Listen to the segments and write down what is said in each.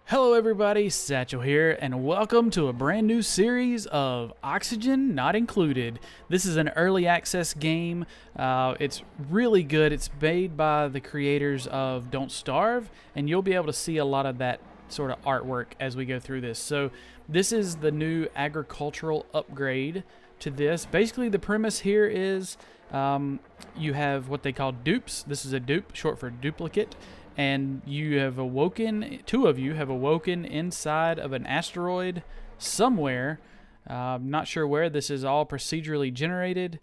Hello everybody, Satchel here, and welcome to a brand new series of Oxygen Not Included. This is an early access game. It's really good. It's made by the creators of Don't Starve, and you'll be able to see a lot of that sort of artwork as we go through this. So this is the new agricultural upgrade to this. Basically the premise here is you have what they call dupes. This is a dupe, short for duplicate. And you have awoken, two of you have awoken inside of an asteroid somewhere. Not sure where. This is all procedurally generated,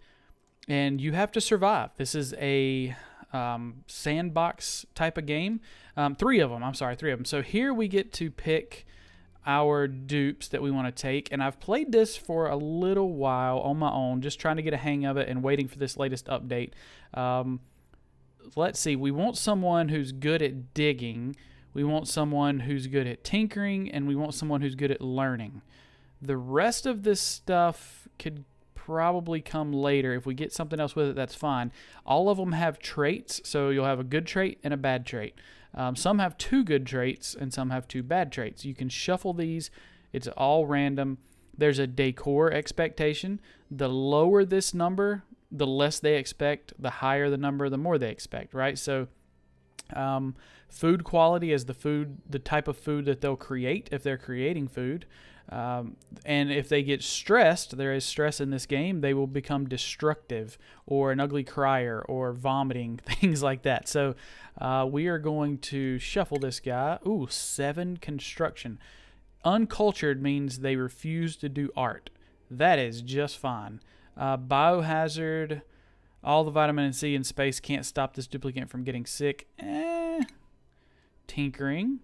and you have to survive. This is a sandbox type of game. Three of them. So here we get to pick our dupes that we want to take, and I've played this for a little while on my own, just trying to get a hang of it and waiting for this latest update. Let's see, we want someone who's good at digging, we want someone who's good at tinkering, and we want someone who's good at learning. The rest of this stuff could probably come later. If we get something else with it, that's fine. All of them have traits, so you'll have a good trait and a bad trait. Some have two good traits, and some have two bad traits. You can shuffle these. It's all random. There's a decor expectation. The lower this number, the less they expect. The higher the number, the more they expect, right? So food quality is the type of food that they'll create if they're creating food. And if they get stressed, there is stress in this game, they will become destructive or an ugly crier or vomiting, things like that. So we are going to shuffle this guy. Ooh, 7 construction. Uncultured means they refuse to do art. That is just fine. Biohazard, all the vitamin C in space can't stop this duplicate from getting sick. Tinkering,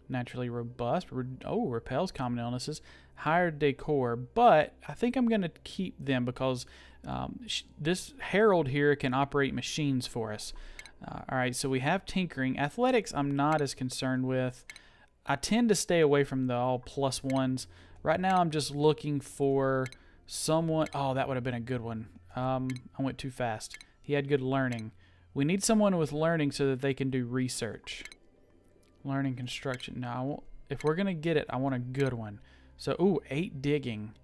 naturally robust. Repels common illnesses. Higher decor, but I think I'm going to keep them because this Herald here can operate machines for us. All right, so we have tinkering. Athletics I'm not as concerned with. I tend to stay away from the all +1s. Right now I'm just looking for someone. Oh, that would have been a good one. I went too fast. He had good learning. We need someone with learning so that they can do research. Learning construction. Now, if we're going to get it, I want a good one. So, ooh, 8 digging.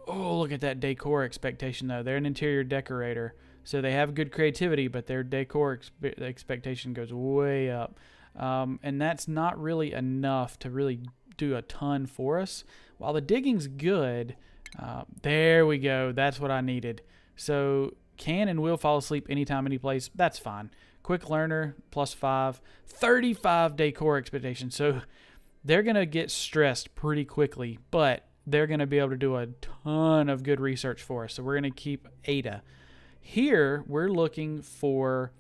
Oh, look at that decor expectation, though. They're an interior decorator. So they have good creativity, but their decor expectation goes way up. And that's not really enough to really do a ton for us. While the digging's good, there we go. That's what I needed. So can and will fall asleep anytime, any place. That's fine. Quick learner, +5. 35 decor expectation. So they're going to get stressed pretty quickly, but they're going to be able to do a ton of good research for us. So we're going to keep Ada. Here, we're looking for,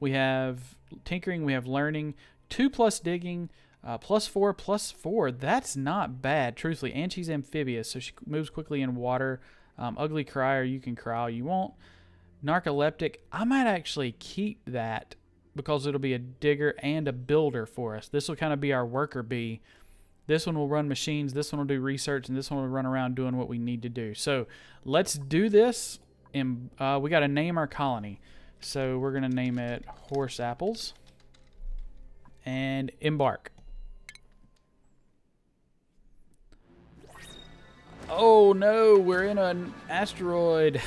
we have tinkering, we have learning, 2+ digging, +4. That's not bad, truthfully. And she's amphibious, so she moves quickly in water. Ugly crier, you can cry all you want. Narcoleptic, I might actually keep that because it'll be a digger and a builder for us. This will kind of be our worker bee. This one will run machines, this one will do research, and this one will run around doing what we need to do. So let's do this. And we got to name our colony. So we're going to name it Horse Apples and embark. Oh no, we're in an asteroid.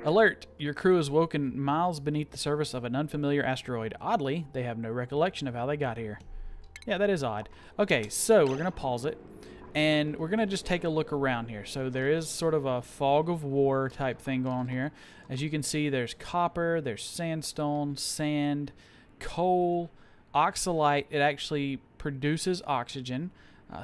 Alert, your crew is woken miles beneath the surface of an unfamiliar asteroid. Oddly, they have no recollection of how they got here. Yeah, that is odd. Okay, so we're going to pause it. And we're going to just take a look around here. So there is sort of a fog of war type thing going on here. As you can see, there's copper, there's sandstone, sand, coal, oxalite. It actually produces oxygen.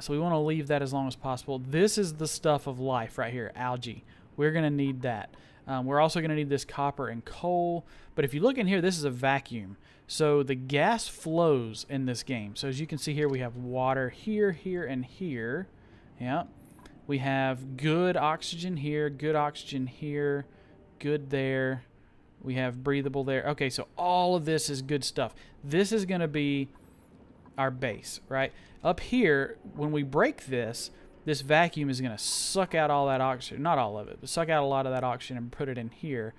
So we want to leave that as long as possible. This is the stuff of life right here, algae. We're going to need that. We're also going to need this copper and coal. But if you look in here, this is a vacuum. So the gas flows in this game. So as you can see here, we have water here, here, and here. Yeah. We have good oxygen here, good oxygen here, good there. We have breathable there. Okay, so all of this is good stuff. This is going to be our base, right? Up here, when we break this, this vacuum is going to suck out all that oxygen. Not all of it, but suck out a lot of that oxygen and put it in here.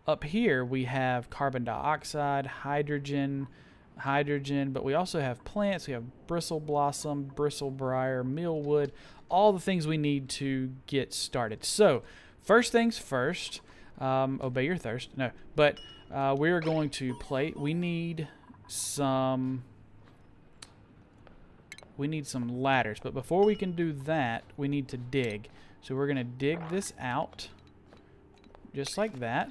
Up here, we have carbon dioxide, hydrogen, hydrogen, but we also have plants. We have bristle blossom, bristle briar, mealwood, all the things we need to get started. So first things first, obey your thirst. No, but we're going to we need some ladders, but before we can do that, we need to dig. So we're going to dig this out just like that.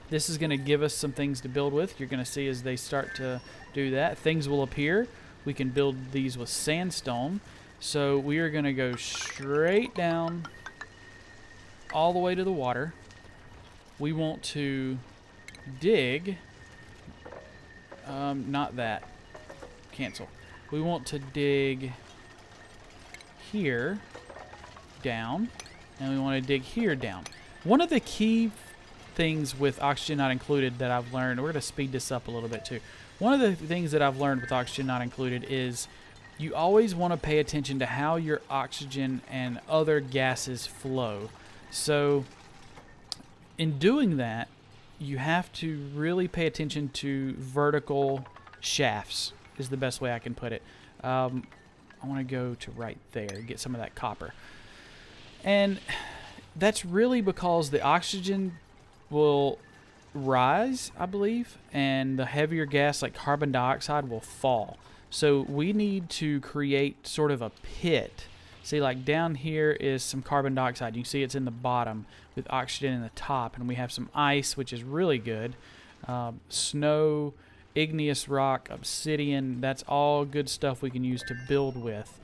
This is going to give us some things to build with. You're going to see as they start to do that, things will appear. We can build these with sandstone. So we are going to go straight down all the way to the water. We want to dig, not that, cancel. We want to dig here down, and we want to dig here down. One of the key things with oxygen not included that I've learned, we're going to speed this up a little bit too. One of the things that I've learned with oxygen not included is you always want to pay attention to how your oxygen and other gases flow. So in doing that, you have to really pay attention to vertical shafts is the best way I can put it. I want to go to right there, get some of that copper. And that's really because the oxygen will rise, I believe, and the heavier gas like carbon dioxide will fall. So we need to create sort of a pit. See, like down here is some carbon dioxide. You can see it's in the bottom with oxygen in the top, and we have some ice, which is really good. Snow, igneous rock, obsidian, that's all good stuff we can use to build with.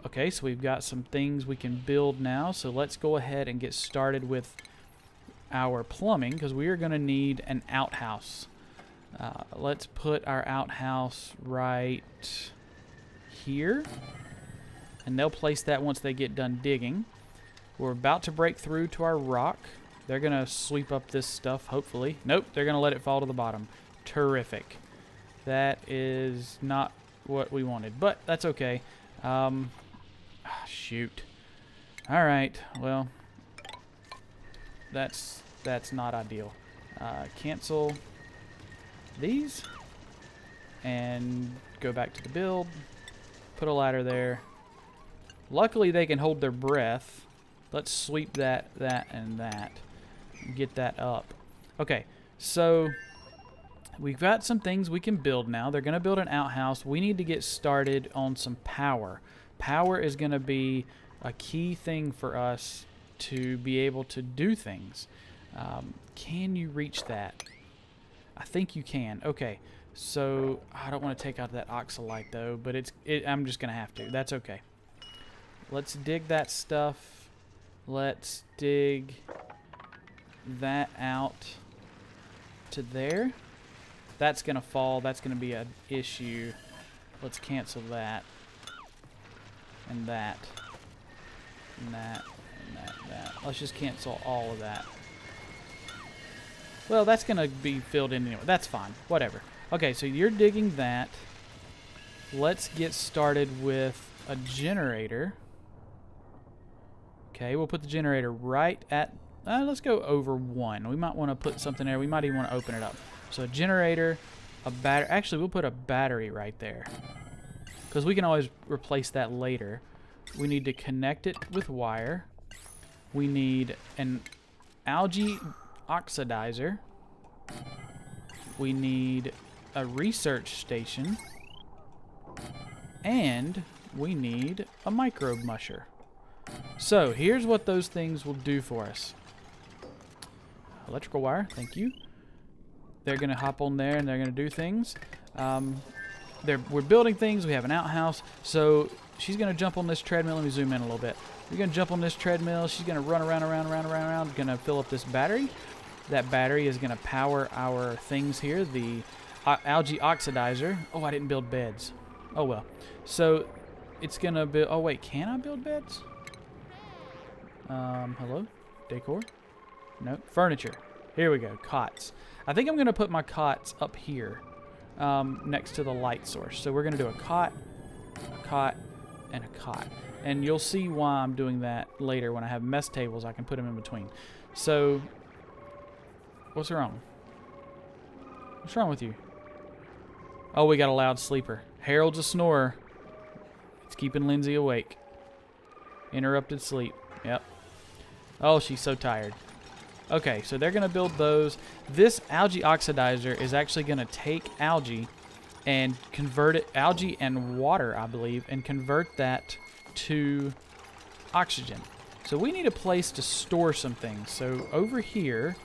Okay, so we've got some things we can build now, so let's go ahead and get started with our plumbing, because we are going to need an outhouse. Let's put our outhouse right here, and they'll place that once they get done digging. We're about to break through to our rock. They're going to sweep up this stuff, hopefully. Nope, they're going to let it fall to the bottom. Terrific. That is not what we wanted, but that's okay. Shoot. All right, well, that's not ideal. Cancel these and go back to the build. Put a ladder there. Luckily, they can hold their breath. Let's sweep that, and that. Get that up. Okay, so we've got some things we can build now. They're going to build an outhouse. We need to get started on some power. Power is going to be a key thing for us to be able to do things. Can you reach that? I think you can. Okay, so I don't want to take out that oxalite though, but I'm just going to have to. That's okay. Let's dig that stuff. Let's dig that out to there. That's going to fall. That's going to be an issue. Let's cancel that. And that. And that. And that. And that. Let's just cancel all of that. Well, that's going to be filled in anyway. That's fine. Whatever. Okay, so you're digging that. Let's get started with a generator. Okay, we'll put the generator right at... let's go over 1. We might want to put something there. We might even want to open it up. So a generator, a battery. Actually, we'll put a battery right there, because we can always replace that later. We need to connect it with wire. We need an algae oxidizer. We need a research station. And we need a microbe musher. So here's what those things will do for us. Electrical wire, thank you. They're going to hop on there and they're going to do things. We're building things. We have an outhouse. So she's going to jump on this treadmill. Let me zoom in a little bit. You're going to jump on this treadmill. She's going to run around. Going to fill up this battery. That battery is going to power our things here. The algae oxidizer. Oh, I didn't build beds. Oh, well. So it's going to build... Oh, wait. Can I build beds? Hello? Decor? Nope. Furniture. Here we go. Cots. I think I'm going to put my cots up here next to the light source. So we're going to do a cot, and a cot. And you'll see why I'm doing that later. When I have mess tables, I can put them in between. So, what's wrong? What's wrong with you? Oh, we got a loud sleeper. Harold's a snorer. It's keeping Lindsay awake. Interrupted sleep. Yep. Oh, she's so tired. Okay, so they're going to build those. This algae oxidizer is actually going to take algae and convert it, algae and water, I believe, and convert that to oxygen. So we need a place to store some things. So over here,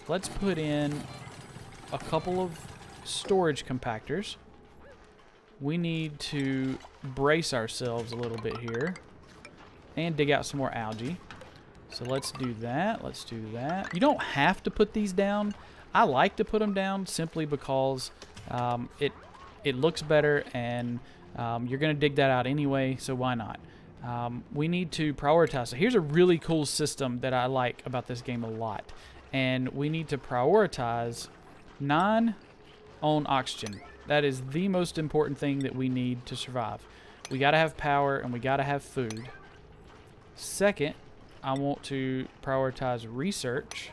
let's put in a couple of storage compactors. We need to brace ourselves a little bit here and dig out some more algae. So let's do that. Let's do that. You don't have to put these down. I like to put them down simply because it looks better, and you're going to dig that out anyway, so why not? We need to prioritize. So here's a really cool system that I like about this game a lot. And we need to prioritize 9 on oxygen. That is the most important thing that we need to survive. We got to have power, and we got to have food. Second, I want to prioritize research.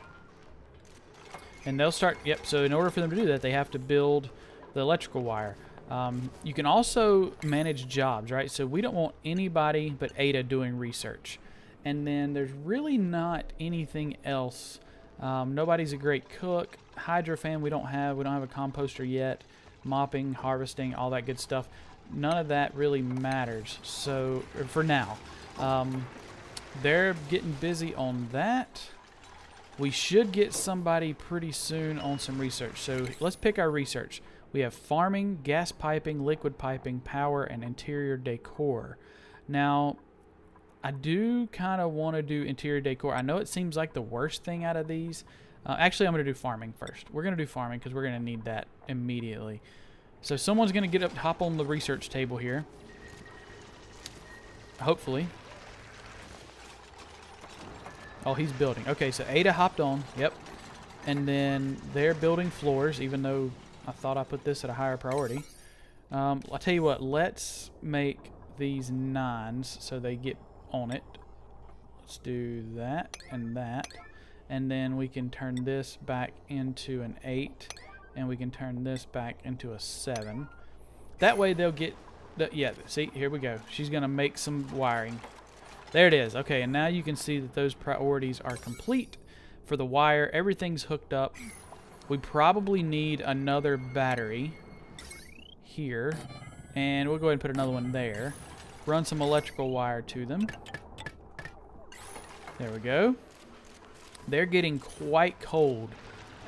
And they'll start, yep, so in order for them to do that, they have to build the electrical wire. You can also manage jobs, right? So we don't want anybody but Ada doing research. And then there's really not anything else. Nobody's a great cook. Hydrofan we don't have. We don't have a composter yet. Mopping, harvesting, all that good stuff. None of that really matters. So for now, they're getting busy on that. We should get somebody pretty soon on some research. So let's pick our research. We have farming, gas piping, liquid piping, power, and interior decor. Now, I do kind of want to do interior decor. I know it seems like the worst thing out of these. Actually, I'm going to do farming first. We're going to do farming because we're going to need that immediately. So someone's going to get up, hop on the research table here. Hopefully. Oh, he's building. Okay, so Ada hopped on. Yep. And then they're building floors, even though I thought I put this at a higher priority. I'll tell you what. Let's make these 9s so they get on it. Let's do that and that. And then we can turn this back into an 8. And we can turn this back into a 7. That way they'll get... yeah, see, here we go. She's going to make some wiring. There it is. Okay, and now you can see that those priorities are complete for the wire. Everything's hooked up. We probably need another battery here. And we'll go ahead and put another one there. Run some electrical wire to them. There we go. They're getting quite cold.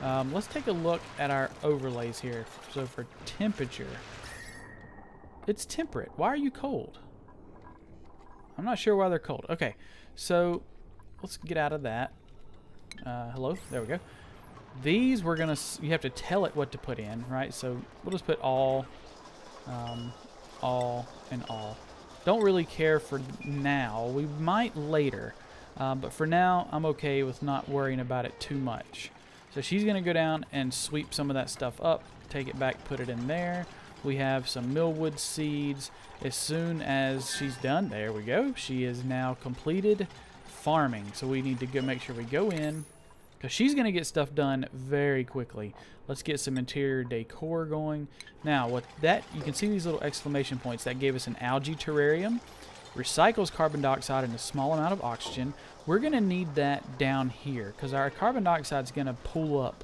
Let's take a look at our overlays here. So for temperature, it's temperate. Why are you cold? I'm not sure why they're cold. Okay, so let's get out of that. Hello? There we go. These we're going to... You have to tell it what to put in, right? So we'll just put all, and all. Don't really care for now. We might later. But for now, I'm okay with not worrying about it too much. So she's going to go down and sweep some of that stuff up. Take it back, put it in there. We have some millwood seeds. As soon as she's done, there we go. She is now completed farming. So we need to go make sure we go in, because she's going to get stuff done very quickly. Let's get some interior decor going. Now, what that, you can see these little exclamation points. That gave us an algae terrarium. Recycles carbon dioxide in a small amount of oxygen. We're going to need that down here, because our carbon dioxide is going to pull up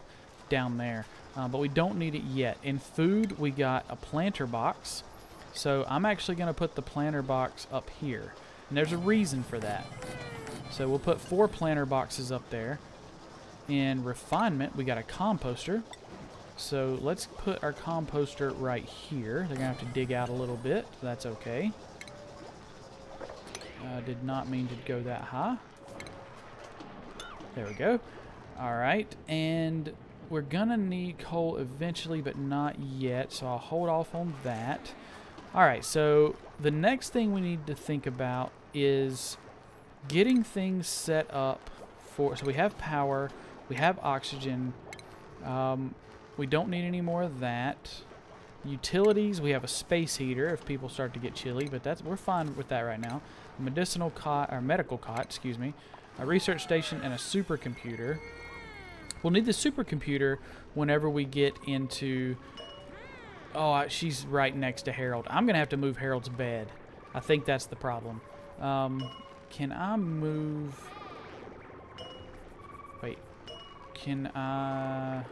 down there. But we don't need it yet. In food, we got a planter box. So I'm actually going to put the planter box up here. And there's a reason for that. So we'll put 4 planter boxes up there. In refinement, we got a composter. So let's put our composter right here. They're going to have to dig out a little bit. That's okay. Did not mean to go that high. There we go. Alright, and we're gonna need coal eventually, but not yet, so I'll hold off on that. Alright, so the next thing we need to think about is getting things set up for... So we have power, we have oxygen, we don't need any more of that. Utilities, we have a space heater if people start to get chilly, but we're fine with that right now. A medicinal cot, or medical cot, excuse me. A research station and a supercomputer. We'll need the supercomputer whenever we get into Oh, she's right next to Harold. I'm going to have to move Harold's bed. I think that's the problem. Can I move... Wait. Can I...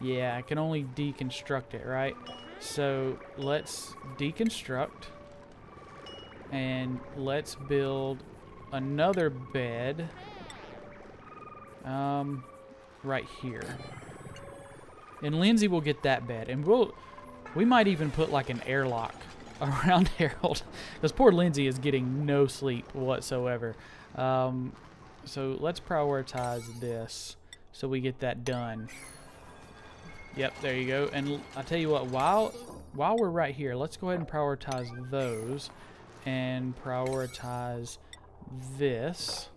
Yeah, I can only deconstruct it, right? So let's deconstruct. And let's build another bed. Right here. And Lindsay will get that bed. And we might even put like an airlock around Harold. Because poor Lindsay is getting no sleep whatsoever. So let's prioritize this so we get that done. Yep, there you go. And I'll tell you what, while we're right here, let's go ahead and prioritize those and prioritize this.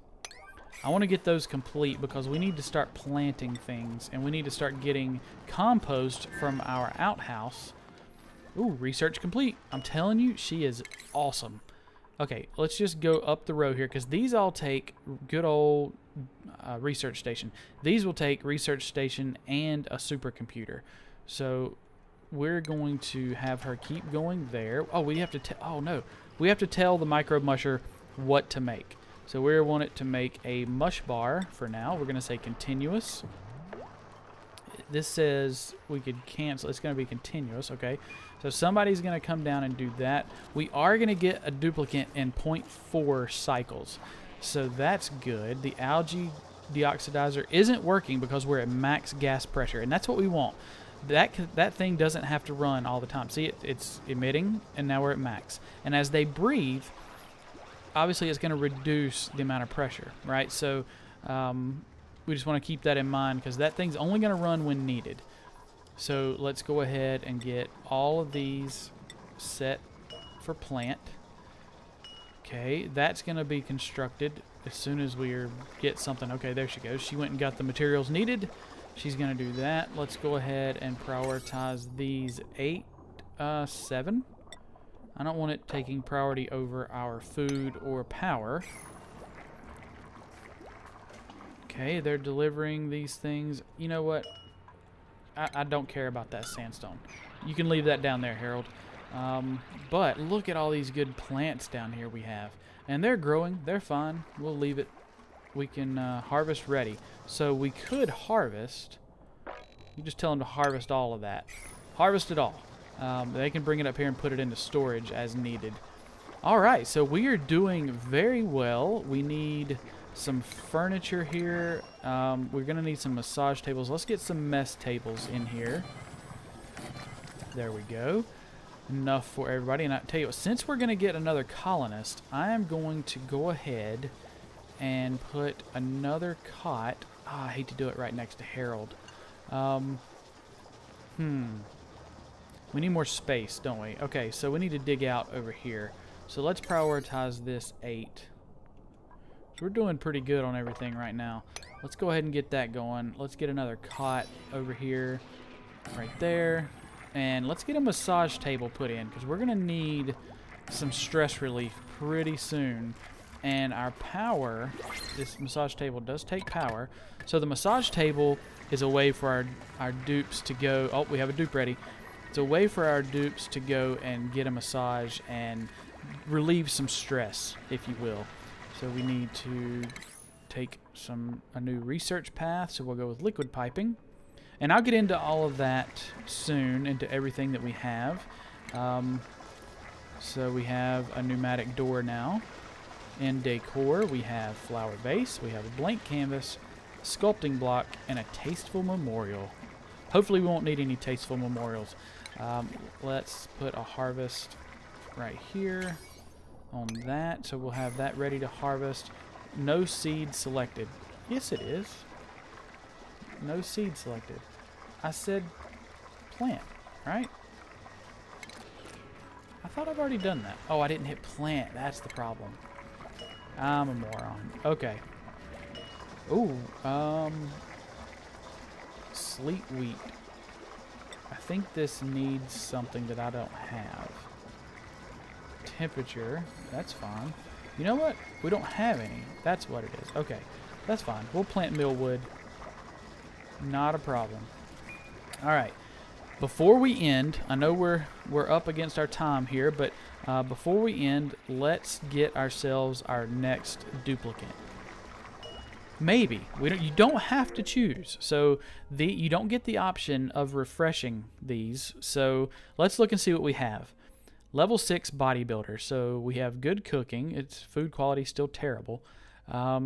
I want to get those complete because we need to start planting things and we need to start getting compost from our outhouse. Ooh, research complete. I'm telling you, she is awesome. Okay, let's just go up the row here because these all take good old research station. These will take research station and a supercomputer. So we're going to have her keep going there. Oh, we have to oh no. We have to tell the microbe musher what to make. So we want it to make a mush bar for now. We're going to say continuous. This says we could cancel. It's going to be continuous, okay? So somebody's going to come down and do that. We are going to get a duplicate in 0.4 cycles. So that's good. The algae deoxidizer isn't working because we're at max gas pressure, and that's what we want. That thing doesn't have to run all the time. See, it's emitting, and now we're at max. And as they breathe, obviously it's going to reduce the amount of pressure, right? So we just want to keep that in mind because that thing's only going to run when needed. So let's go ahead and get all of these set for plant. Okay, that's going to be constructed as soon as we get something. Okay, there she goes. She went and got the materials needed. She's going to do that. Let's go ahead and prioritize these 7. I don't want it taking priority over our food or power. Okay, they're delivering these things. You know what? I don't care about that sandstone. You can leave that down there, Harold. But look at all these good plants down here we have. And they're growing. They're fine. We'll leave it. We can harvest ready. So we could harvest. You just tell them to harvest all of that. Harvest it all. They can bring it up here and put it into storage as needed. Alright, so we are doing very well. We need some furniture here. We're going to need some massage tables. Let's get some mess tables in here. There we go. Enough for everybody. And I tell you what, since we're going to get another colonist, I am going to go ahead and put another cot. I hate to do it right next to Harold. We need more space, don't we? Okay, so we need to dig out over here. So let's prioritize this 8. So we're doing pretty good on everything right now. Let's go ahead and get that going. Let's get another cot over here, right there. And let's get a massage table put in because we're going to need some stress relief pretty soon. And our power, this massage table does take power. So the massage table is a way for our dupes to go. Oh, we have a dupe ready. It's a way for our dupes to go and get a massage and relieve some stress, if you will. So we need to take a new research path. So we'll go with liquid piping. And I'll get into all of that soon, into everything that we have. So we have a pneumatic door now. In decor, we have flower vase, we have a blank canvas, sculpting block, and a tasteful memorial. Hopefully we won't need any tasteful memorials. Let's put a harvest right here on that. So we'll have that ready to harvest. No seed selected. Yes, it is. No seed selected. I said plant, right? I thought I've already done that. Oh, I didn't hit plant. That's the problem. I'm a moron. Okay. Ooh, sleet wheat. I think this needs something that I don't have. Temperature. That's fine. You know what? We don't have any. That's what it is. Okay. That's fine. We'll plant millwood. Not a problem. Alright. Before we end, I know we're up against our time here, but before we end, let's get ourselves our next duplicate. Maybe you don't have to choose, so you don't get the option of refreshing these. So let's look and see what we have. Level 6 bodybuilder. So we have good cooking. Its food quality still terrible.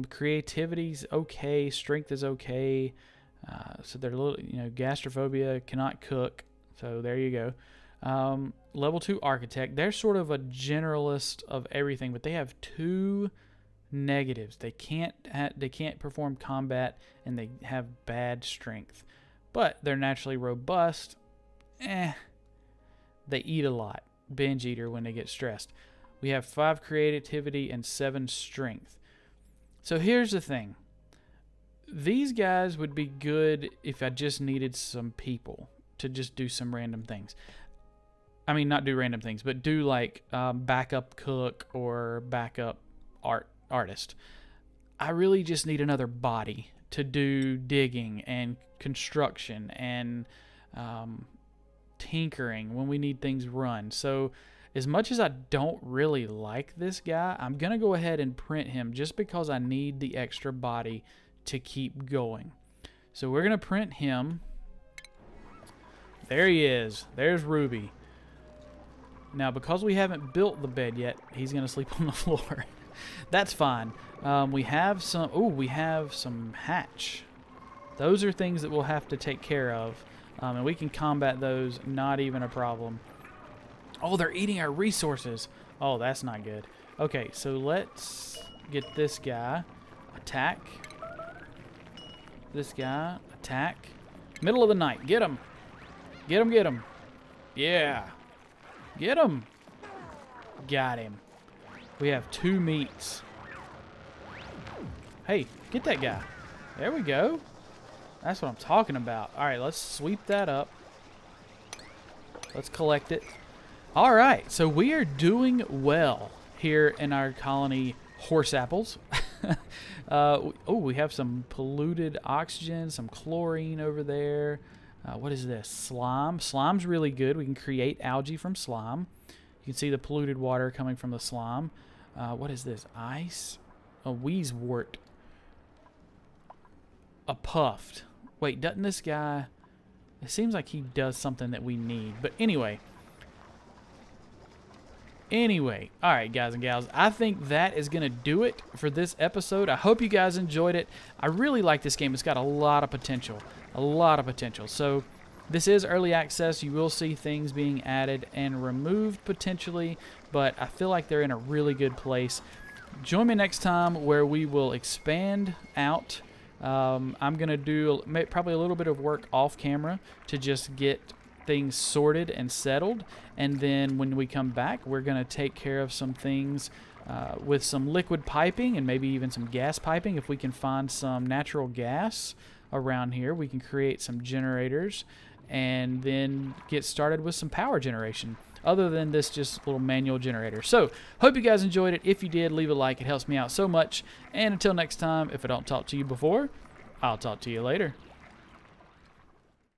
Creativity's okay. Strength is okay. So they're a little, gastrophobia, cannot cook. So there you go. Level 2 architect. They're sort of a generalist of everything, but they have 2 negatives. They can't perform combat, and they have bad strength. But they're naturally robust. They eat a lot. Binge eater when they get stressed. We have 5 creativity and 7 strength. So here's the thing. These guys would be good if I just needed some people to just do some random things. I mean, not do random things, but do like backup cook or backup artist. I really just need another body to do digging and construction and tinkering when we need things run. So as much as I don't really like this guy, I'm gonna go ahead and print him just because I need the extra body to keep going. So we're gonna print him. There he is. There's Ruby. Now because we haven't built the bed yet, he's gonna sleep on the floor. That's fine. We have some hatch. Those are things that we'll have to take care of. And we can combat those, not even a problem. Oh, they're eating our resources. Oh, that's not good. Okay, so let's get this guy. Attack. This guy. Attack. Middle of the night. Get him. Get him, get him. Yeah. Get him. Got him. We have 2 meats. Hey, get that guy. There we go. That's what I'm talking about. All right, let's sweep that up. Let's collect it. All right, so we are doing well here in our colony horse apples. We have some polluted oxygen, some chlorine over there. What is this? Slime. Slime's really good. We can create algae from slime. You can see the polluted water coming from the slime. What is this? Ice? A wheezewort. A puffed. Wait, doesn't this guy... It seems like he does something that we need. But anyway. Alright, guys and gals. I think that is going to do it for this episode. I hope you guys enjoyed it. I really like this game. It's got a lot of potential. A lot of potential. So, this is early access. You will see things being added and removed potentially. But I feel like they're in a really good place. Join me next time where we will expand out. I'm going to do probably a little bit of work off camera to just get things sorted and settled. And then when we come back, we're going to take care of some things with some liquid piping and maybe even some gas piping. If we can find some natural gas around here, we can create some generators and then get started with some power generation. Other than this just little manual generator. So, hope you guys enjoyed it. If you did, leave a like. It helps me out so much. And until next time, if I don't talk to you before, I'll talk to you later.